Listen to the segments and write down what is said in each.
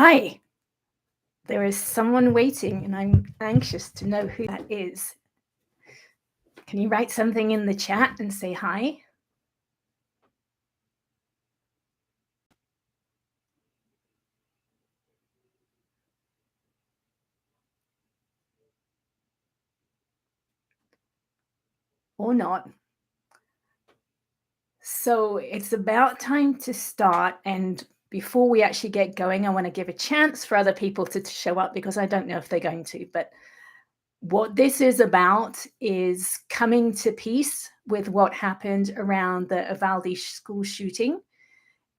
Hi, there is someone waiting, and I'm anxious to know who that is. Can you write something in the chat and say hi? Or not? So it's about time to start. And before we actually get going, I want to give a chance for other people to show up because I don't know if they're going to. But what this is about is coming to peace with what happened around the Uvalde school shooting.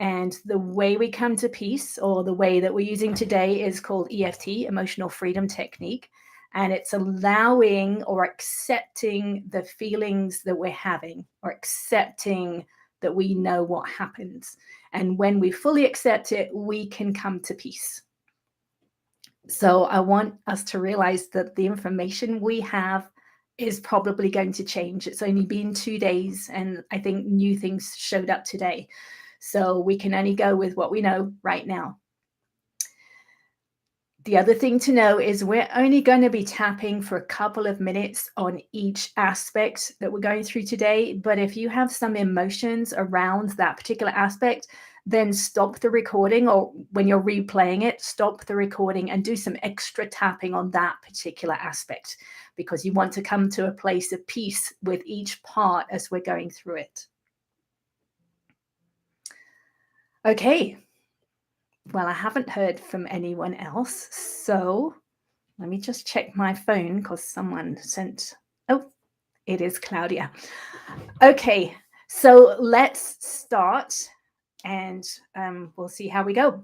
And the way we come to peace, or the way that we're using today, is called EFT, Emotional Freedom Technique. And it's allowing or accepting the feelings that we're having, or accepting that we know what happens. And when we fully accept it, we can come to peace. So I want us to realize that the information we have is probably going to change. It's only been 2 days, and I think new things showed up today. So we can only go with what we know right now. The other thing to know is we're only going to be tapping for a couple of minutes on each aspect that we're going through today. But if you have some emotions around that particular aspect, then stop the recording, or when you're replaying it, stop the recording and do some extra tapping on that particular aspect, because you want to come to a place of peace with each part as we're going through it. Okay. Well, I haven't heard from anyone else, so let me just check my phone because someone sent. Oh, it is Claudia. Okay, so let's start, and we'll see how we go.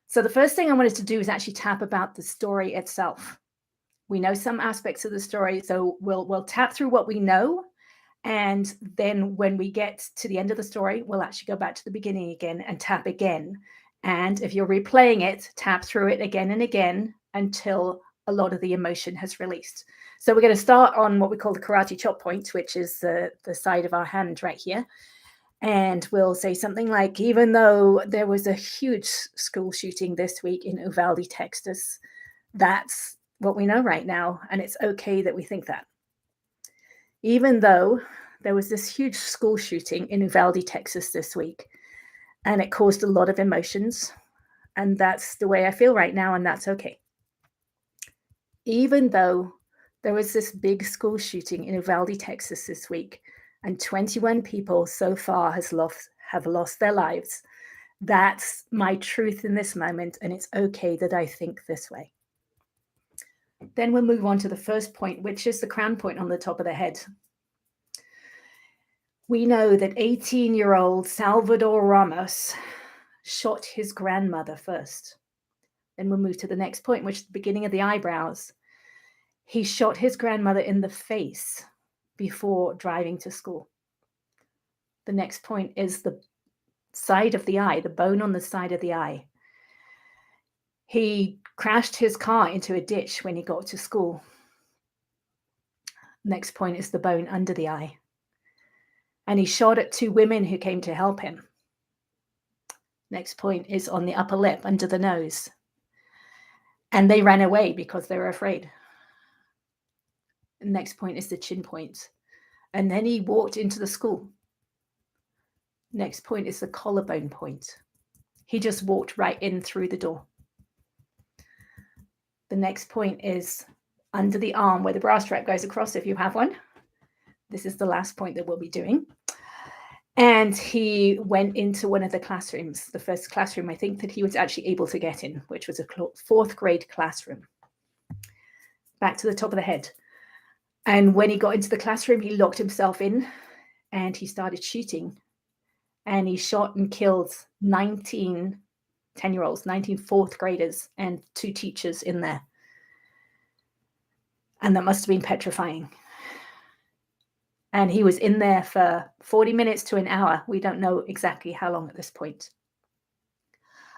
So the first thing I wanted to do is actually tap about the story itself. We know some aspects of the story, so we'll tap through what we know, and then when we get to the end of the story, we'll actually go back to the beginning again and tap again. And if you're replaying it, tap through it again and again until a lot of the emotion has released. So we're going to start on what we call the karate chop point, which is the side of our hand right here. And we'll say something like, even though there was a huge school shooting this week in Uvalde, Texas, that's what we know right now. And it's okay that we think that. Even though there was this huge school shooting in Uvalde, Texas this week, and it caused a lot of emotions. And that's the way I feel right now, and that's okay. Even though there was this big school shooting in Uvalde, Texas this week, and 21 people so far have lost their lives, that's my truth in this moment, and it's okay that I think this way. Then we'll move on to the first point, which is the crown point on the top of the head. We know that 18-year-old Salvador Ramos shot his grandmother first. Then we'll move to the next point, which is the beginning of the eyebrows. He shot his grandmother in the face before driving to school. The next point is the side of the eye, the bone on the side of the eye. He crashed his car into a ditch when he got to school. Next point is the bone under the eye. And he shot at 2 women who came to help him. Next point is on the upper lip, under the nose. And they ran away because they were afraid. Next point is the chin point. And then he walked into the school. Next point is the collarbone point. He just walked right in through the door. The next point is under the arm where the bra strap goes across if you have one. This is the last point that we'll be doing. And he went into one of the classrooms, the first classroom I think that he was actually able to get in, which was a 4th grade classroom. Back to the top of the head. And when he got into the classroom, he locked himself in and he started shooting. And he shot and killed 19 10-year-olds, 19 4th graders, and 2 teachers in there. And that must have been petrifying. And he was in there for 40 minutes to an hour. We don't know exactly how long at this point.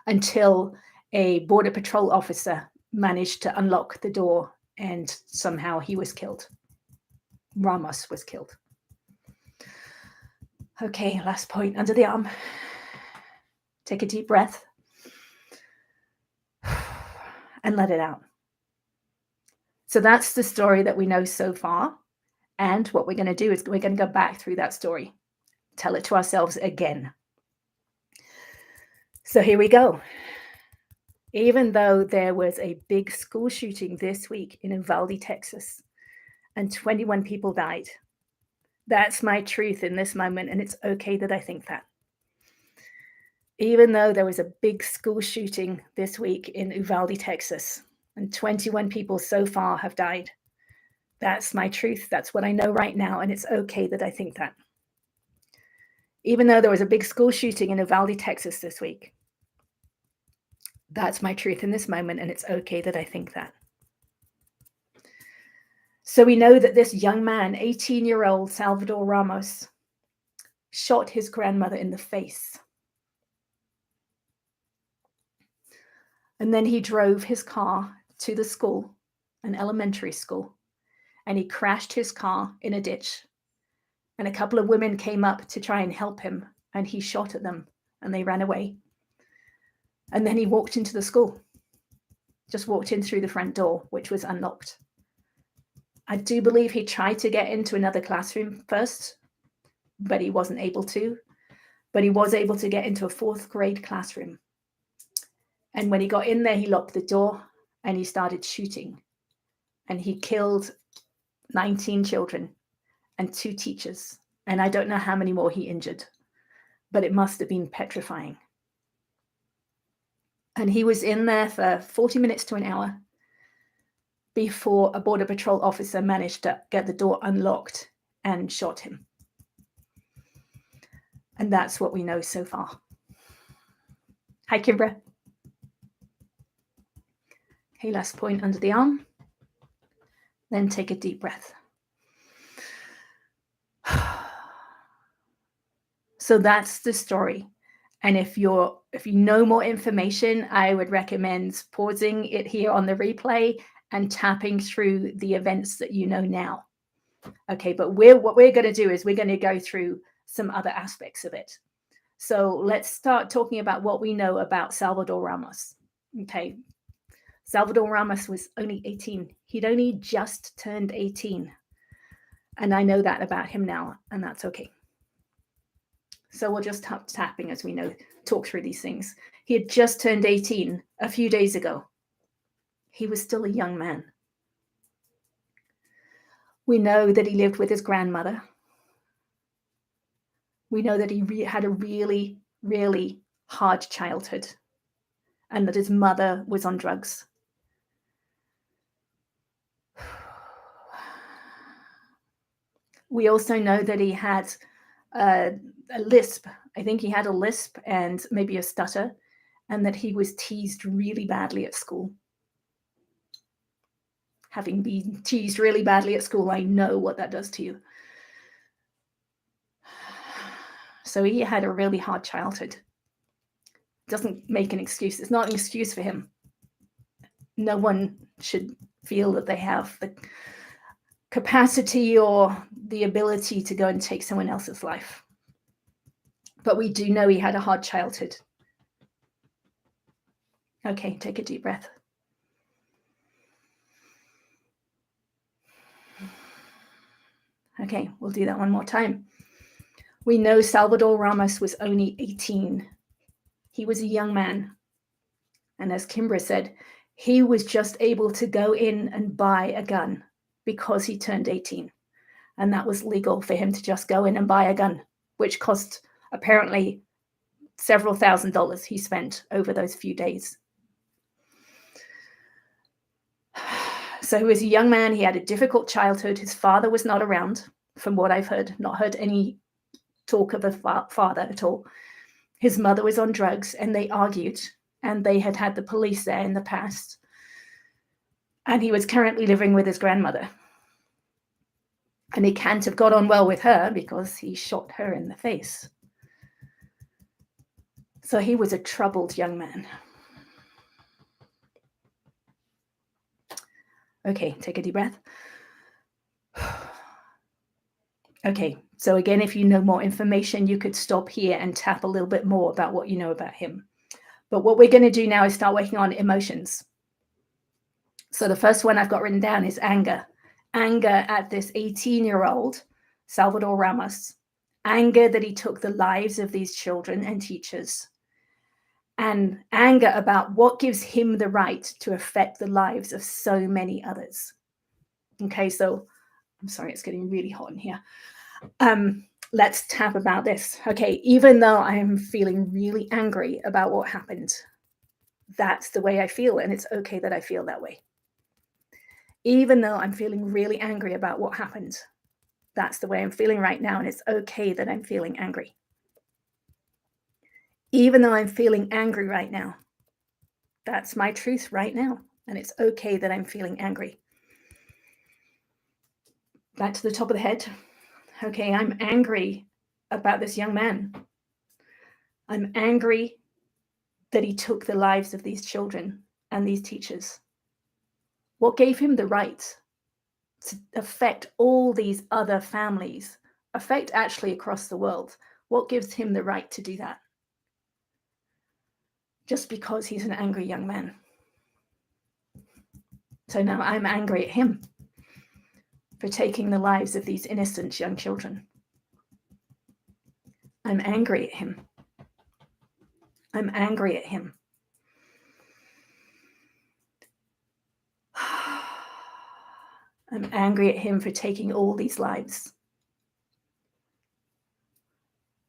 Until a Border Patrol officer managed to unlock the door and somehow he was killed. Ramos was killed. Okay, last point, under the arm. Take a deep breath. and let it out. So that's the story that we know so far. And what we're going to do is we're going to go back through that story, tell it to ourselves again. So here we go. Even though there was a big school shooting this week in Uvalde, Texas, and 21 people died, that's my truth in this moment, and it's okay that I think that. Even though there was a big school shooting this week in Uvalde, Texas, and 21 people so far have died, that's my truth. That's what I know right now, and it's okay that I think that. Even though there was a big school shooting in Uvalde, Texas this week, that's my truth in this moment, and it's okay that I think that. So we know that this young man, 18-year-old Salvador Ramos, shot his grandmother in the face. And then he drove his car to the school, an elementary school, and he crashed his car in a ditch. And a couple of women came up to try and help him, and he shot at them, and they ran away. And then he walked into the school, just walked in through the front door, which was unlocked. I do believe he tried to get into another classroom first, but he wasn't able to. But he was able to get into a 4th grade classroom. And when he got in there, he locked the door and he started shooting. And he killed 19 children and 2 teachers. And I don't know how many more he injured, but it must have been petrifying. And he was in there for 40 minutes to an hour before a Border Patrol officer managed to get the door unlocked and shot him. And that's what we know so far. Hi, Kimbra. Okay, last point under the arm. Then take a deep breath. So that's the story. And if you know more information, I would recommend pausing it here on the replay and tapping through the events that you know now. Okay, but what we're going to do is we're going to go through some other aspects of it. So let's start talking about what we know about Salvador Ramos. Okay, Salvador Ramos was only 18. He'd only just turned 18. And I know that about him now, and that's okay. So we'll just tapping as we know, talk through these things. He had just turned 18 a few days ago. He was still a young man. We know that he lived with his grandmother. We know that he had a really, really hard childhood and that his mother was on drugs. We also know that he had a lisp. I think he had a lisp and maybe a stutter, and that he was teased really badly at school. Having been teased really badly at school, I know what that does to you. So he had a really hard childhood. Doesn't make an excuse. It's not an excuse for him. No one should feel that they have the capacity or the ability to go and take someone else's life. But we do know he had a hard childhood. Okay, take a deep breath. Okay, we'll do that one more time. We know Salvador Ramos was only 18. He was a young man. And as Kimbra said, he was just able to go in and buy a gun because he turned 18. And that was legal for him to just go in and buy a gun, which cost apparently several $1,000s he spent over those few days. So he was a young man. He had a difficult childhood. His father was not around, from what I've heard, not heard any talk of a father at all. His mother was on drugs and they argued, and they had had the police there in the past. And he was currently living with his grandmother. And he can't have got on well with her because he shot her in the face. So he was a troubled young man. Okay, take a deep breath. Okay, so again, if you know more information, you could stop here and tap a little bit more about what you know about him. But what we're going to do now is start working on emotions. So the first one I've got written down is anger. Anger at this 18-year-old, Salvador Ramos. Anger that he took the lives of these children and teachers. And anger about what gives him the right to affect the lives of so many others. Okay, so I'm sorry, it's getting really hot in here. Let's tap about this. Okay, even though I am feeling really angry about what happened, that's the way I feel, and it's okay that I feel that way. Even though I'm feeling really angry about what happened, that's the way I'm feeling right now, and it's okay that I'm feeling angry. Even though I'm feeling angry right now, that's my truth right now, and it's okay that I'm feeling angry. Back to the top of the head. Okay, I'm angry about this young man. I'm angry that he took the lives of these children and these teachers. What gave him the right to affect all these other families, affect actually across the world? What gives him the right to do that? Just because he's an angry young man. So now I'm angry at him for taking the lives of these innocent young children. I'm angry at him. I'm angry at him. I'm angry at him for taking all these lives.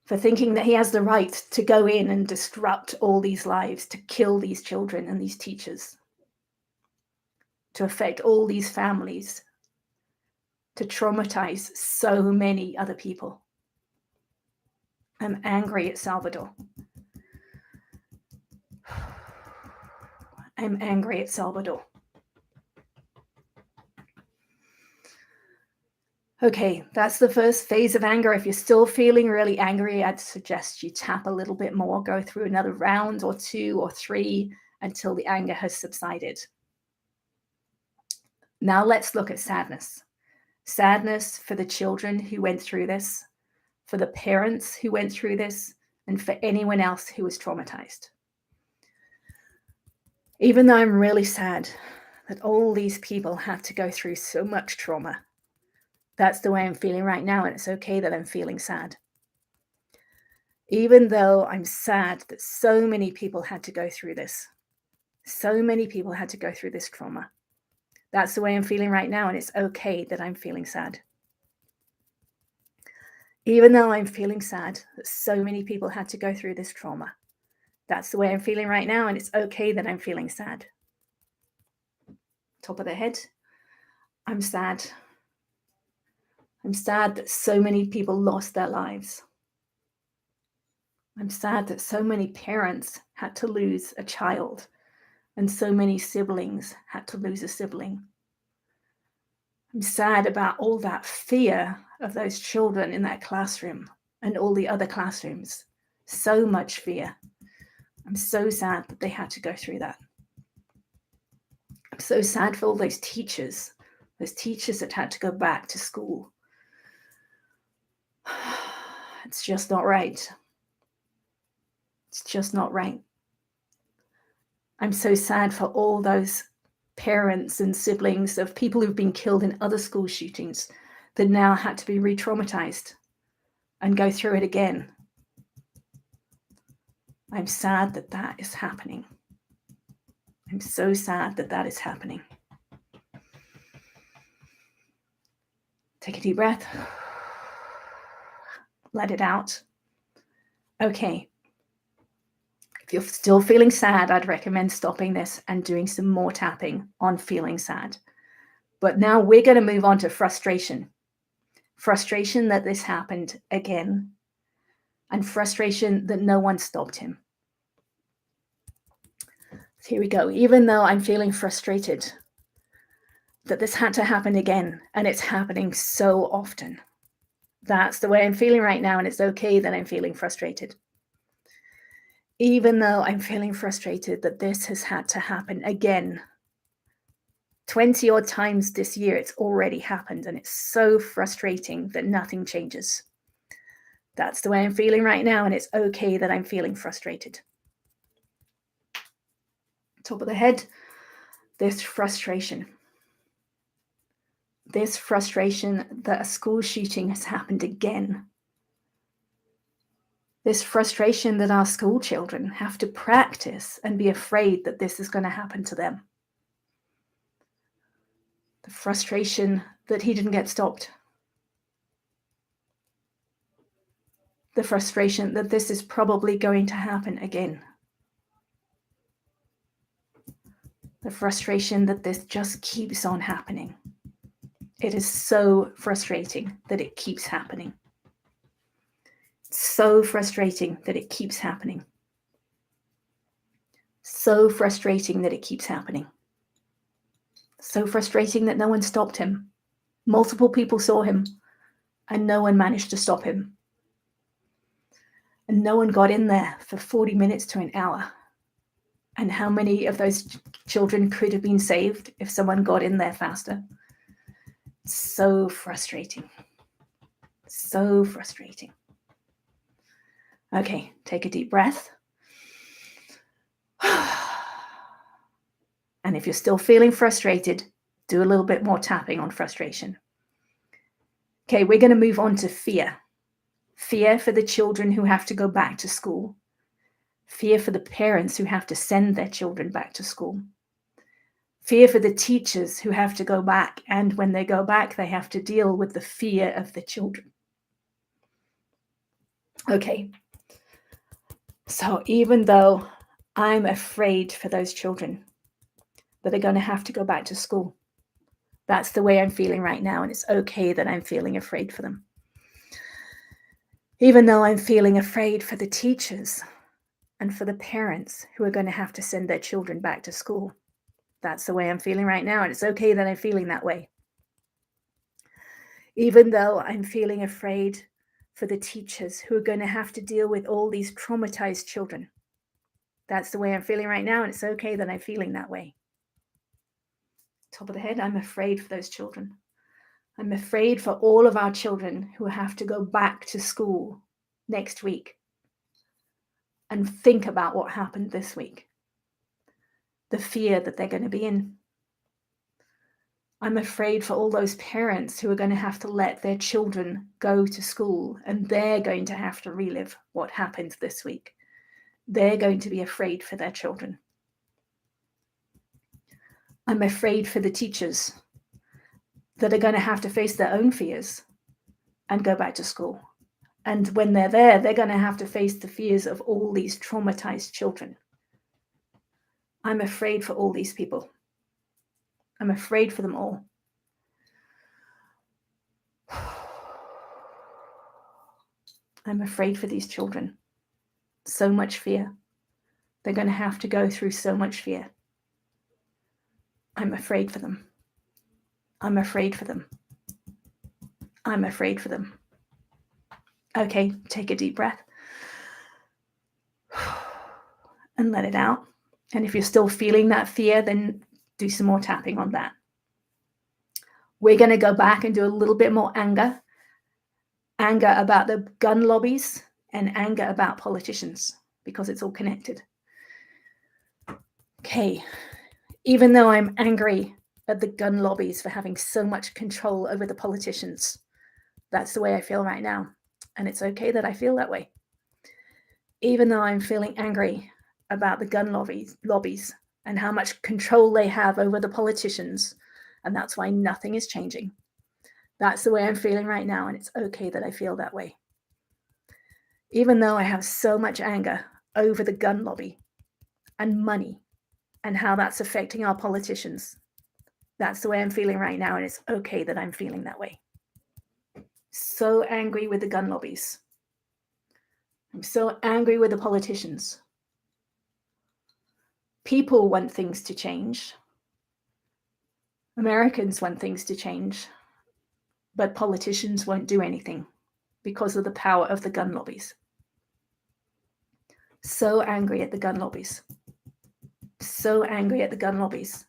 For thinking that he has the right to go in and disrupt all these lives, to kill these children and these teachers, to affect all these families, to traumatize so many other people. I'm angry at Salvador. I'm angry at Salvador. Okay, that's the first phase of anger. If you're still feeling really angry, I'd suggest you tap a little bit more, go through another round or 2 or 3 until the anger has subsided. Now let's look at sadness. Sadness for the children who went through this, for the parents who went through this, and for anyone else who was traumatized. Even though I'm really sad that all these people have to go through so much trauma, that's the way I'm feeling right now, and it's okay that I'm feeling sad. Even though I'm sad that so many people had to go through this, so many people had to go through this trauma, that's the way I'm feeling right now, and it's okay that I'm feeling sad. Even though I'm feeling sad that so many people had to go through this trauma, that's the way I'm feeling right now, and it's okay that I'm feeling sad. Top of the head, I'm sad. I'm sad that so many people lost their lives. I'm sad that so many parents had to lose a child and so many siblings had to lose a sibling. I'm sad about all that fear of those children in that classroom and all the other classrooms. So much fear. I'm so sad that they had to go through that. I'm so sad for all those teachers that had to go back to school. It's just not right. It's just not right. I'm so sad for all those parents and siblings of people who've been killed in other school shootings that now had to be re-traumatized and go through it again. I'm sad that that is happening. I'm so sad that that is happening. Take a deep breath. Let it out. Okay. If you're still feeling sad, I'd recommend stopping this and doing some more tapping on feeling sad. But now we're going to move on to frustration. Frustration that this happened again, and frustration that no one stopped him. So here we go. Even though I'm feeling frustrated that this had to happen again, and it's happening so often, that's the way I'm feeling right now, and it's okay that I'm feeling frustrated. Even though I'm feeling frustrated that this has had to happen again, 20 odd times this year, it's already happened, and it's so frustrating that nothing changes. That's the way I'm feeling right now, and it's okay that I'm feeling frustrated. Top of the head, This frustration that a school shooting has happened again. This frustration that our school children have to practice and be afraid that this is going to happen to them. The frustration that he didn't get stopped. The frustration that this is probably going to happen again. The frustration that this just keeps on happening. It is so frustrating that it keeps happening. So frustrating that it keeps happening. So frustrating that it keeps happening. So frustrating that no one stopped him. Multiple people saw him, and no one managed to stop him. And no one got in there for 40 minutes to an hour. And how many of those children could have been saved if someone got in there faster? So frustrating. So frustrating. Okay, take a deep breath. And if you're still feeling frustrated, do a little bit more tapping on frustration. Okay, we're going to move on to fear. Fear for the children who have to go back to school. Fear for the parents who have to send their children back to school. Fear for the teachers who have to go back, and when they go back, they have to deal with the fear of the children. Okay, so even though I'm afraid for those children that are going to have to go back to school, that's the way I'm feeling right now, and it's okay that I'm feeling afraid for them. Even though I'm feeling afraid for the teachers and for the parents who are going to have to send their children back to school, that's the way I'm feeling right now, and it's okay that I'm feeling that way. Even though I'm feeling afraid for the teachers who are going to have to deal with all these traumatized children, that's the way I'm feeling right now, and it's okay that I'm feeling that way. Top of the head, I'm afraid for those children. I'm afraid for all of our children who have to go back to school next week and think about what happened this week. The fear that they're going to be in. I'm afraid for all those parents who are going to have to let their children go to school, and they're going to have to relive what happened this week. They're going to be afraid for their children. I'm afraid for the teachers that are going to have to face their own fears and go back to school. And when they're there, they're going to have to face the fears of all these traumatized children. I'm afraid for all these people. I'm afraid for them all. I'm afraid for these children. So much fear. They're going to have to go through so much fear. I'm afraid for them. I'm afraid for them. I'm afraid for them. Okay, take a deep breath. And let it out. And if you're still feeling that fear, then do some more tapping on that. We're going to go back and do a little bit more anger. Anger about the gun lobbies and anger about politicians, because it's all connected. Okay, even though I'm angry at the gun lobbies for having so much control over the politicians, that's the way I feel right now. And it's okay that I feel that way. Even though I'm feeling angry about the gun lobbies and how much control they have over the politicians, and that's why nothing is changing. That's the way I'm feeling right now, and it's okay that I feel that way. Even though I have so much anger over the gun lobby and money and how that's affecting our politicians, that's the way I'm feeling right now, and it's okay that I'm feeling that way. So angry with the gun lobbies. I'm so angry with the politicians. People want things to change. Americans want things to change. But politicians won't do anything because of the power of the gun lobbies. So angry at the gun lobbies. So angry at the gun lobbies.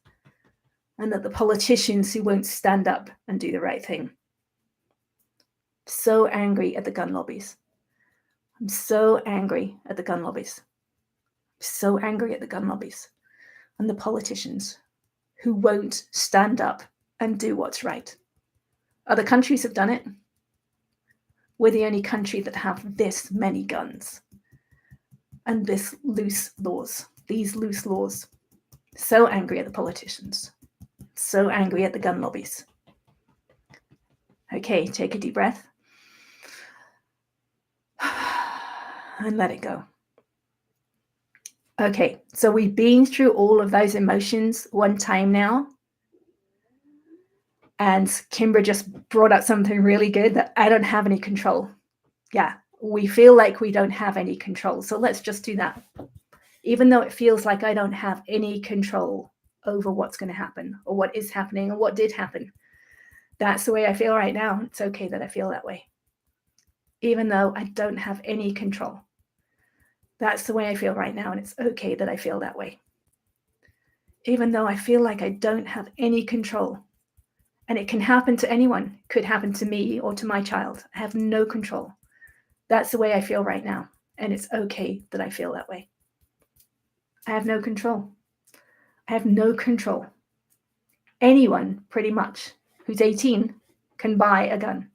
And at the politicians who won't stand up and do the right thing. So angry at the gun lobbies. I'm so angry at the gun lobbies. So angry at the gun lobbies and the politicians who won't stand up and do what's right. Other countries have done it. We're the only country that have this many guns and these loose laws. So angry at the politicians. So angry at the gun lobbies. Okay, take a deep breath. And let it go. Okay, so we've been through all of those emotions one time now. And Kimbra just brought up something really good, that I don't have any control. Yeah, we feel like we don't have any control. So let's just do that. Even though it feels like I don't have any control over what's going to happen or what is happening or what did happen. That's the way I feel right now. It's okay that I feel that way. Even though I don't have any control. That's the way I feel right now, and it's okay that I feel that way. Even though I feel like I don't have any control, and it can happen to anyone, could happen to me or to my child. I have no control. That's the way I feel right now, and it's okay that I feel that way. I have no control. I have no control. Anyone, pretty much, who's 18 can buy a gun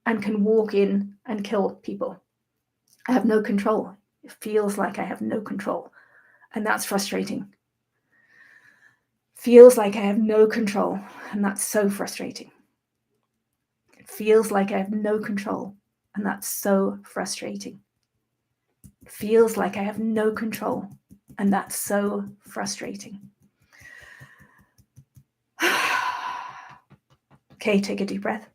and can walk in and kill people. I have no control. It feels like I have no control, and that's frustrating. Feels like I have no control, and that's so frustrating. It feels like I have no control, and that's so frustrating. It feels like I have no control, and that's so frustrating. Okay, take a deep breath.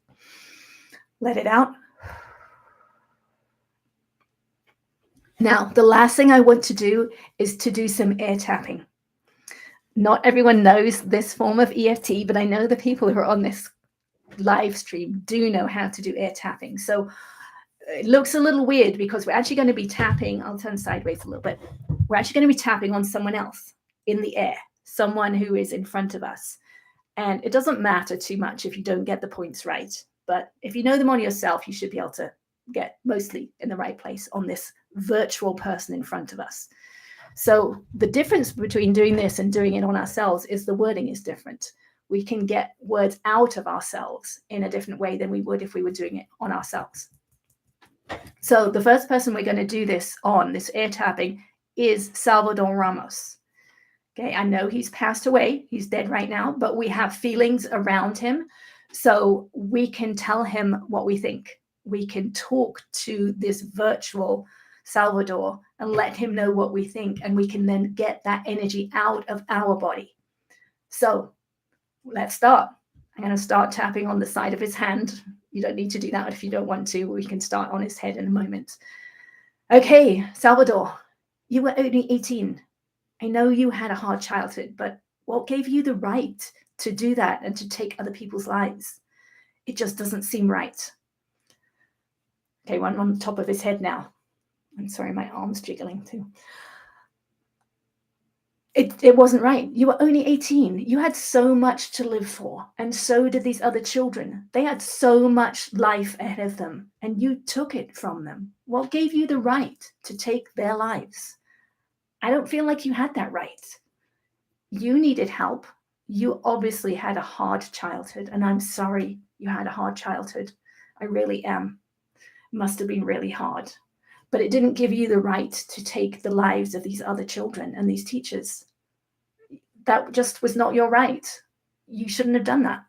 Let it out. Now, the last thing I want to do is to do some air tapping. Not everyone knows this form of EFT, but I know the people who are on this live stream do know how to do air tapping. So it looks a little weird because we're actually going to be tapping. I'll turn sideways a little bit. We're actually going to be tapping on someone else in the air, someone who is in front of us. And it doesn't matter too much if you don't get the points right. But if you know them on yourself, you should be able to get mostly in the right place on this virtual person in front of us. So the difference between doing this and doing it on ourselves is the wording is different. We can get words out of ourselves in a different way than we would if we were doing it on ourselves. So the first person we're going to do this on, this air tapping, is Salvador Ramos. Okay, I know he's passed away. He's dead right now, but we have feelings around him. So we can tell him what we think. We can talk to this virtual Salvador and let him know what we think, and we can then get that energy out of our body. So let's start. I'm going to start tapping on the side of his hand. You don't need to do that if you don't want to. We can start on his head in a moment. Okay, Salvador, you were only 18. I know you had a hard childhood, but what gave you the right to do that and to take other people's lives? It just doesn't seem right. Okay, one on the top of his head now. I'm sorry, my arm's jiggling too. It wasn't right. You were only 18. You had so much to live for, and so did these other children. They had so much life ahead of them, and you took it from them. What gave you the right to take their lives? I don't feel like you had that right. You needed help. You obviously had a hard childhood, and I'm sorry you had a hard childhood. I really am. It must have been really hard. But it didn't give you the right to take the lives of these other children and these teachers. That just was not your right. You shouldn't have done that.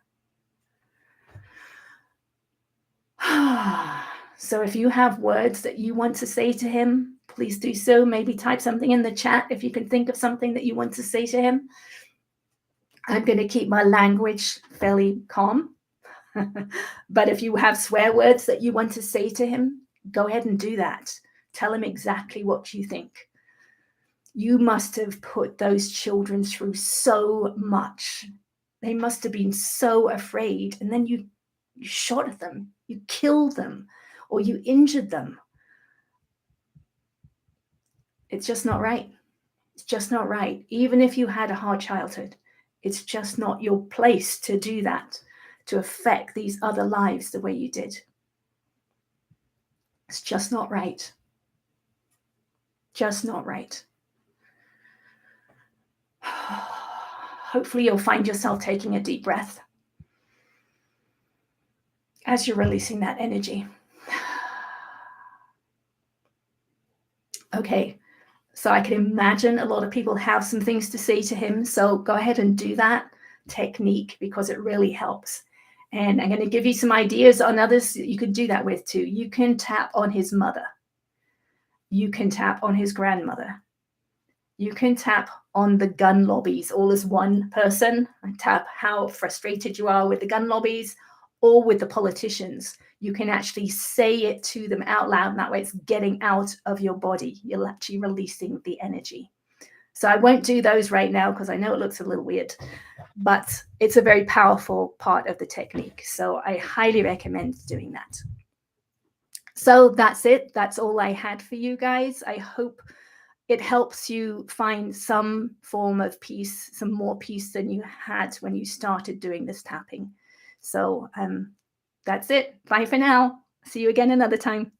So if you have words that you want to say to him, please do so. Maybe type something in the chat if you can think of something that you want to say to him. I'm going to keep my language fairly calm. But if you have swear words that you want to say to him, go ahead and do that. Tell him exactly what you think. You must have put those children through so much. They must have been so afraid. And then you shot at them, you killed them, or you injured them. It's just not right. It's just not right. Even if you had a hard childhood, it's just not your place to do that, to affect these other lives the way you did. It's just not right. Just not right. hopefully you'll find yourself taking a deep breath as you're releasing that energy. Okay, so I can imagine a lot of people have some things to say to him. So go ahead and do that technique because it really helps. And I'm going to give you some ideas on others that you could do that with too. You can tap on his mother. You can tap on his grandmother. You can tap on the gun lobbies all as one person and tap how frustrated you are with the gun lobbies or with the politicians. You can actually say it to them out loud, and that way it's getting out of your body. You're actually releasing the energy. So I won't do those right now because I know it looks a little weird, but it's a very powerful part of the technique. So I highly recommend doing that. So that's it. That's all I had for you guys. I hope it helps you find some form of peace, some more peace than you had when you started doing this tapping. So that's it. Bye for now. See you again another time.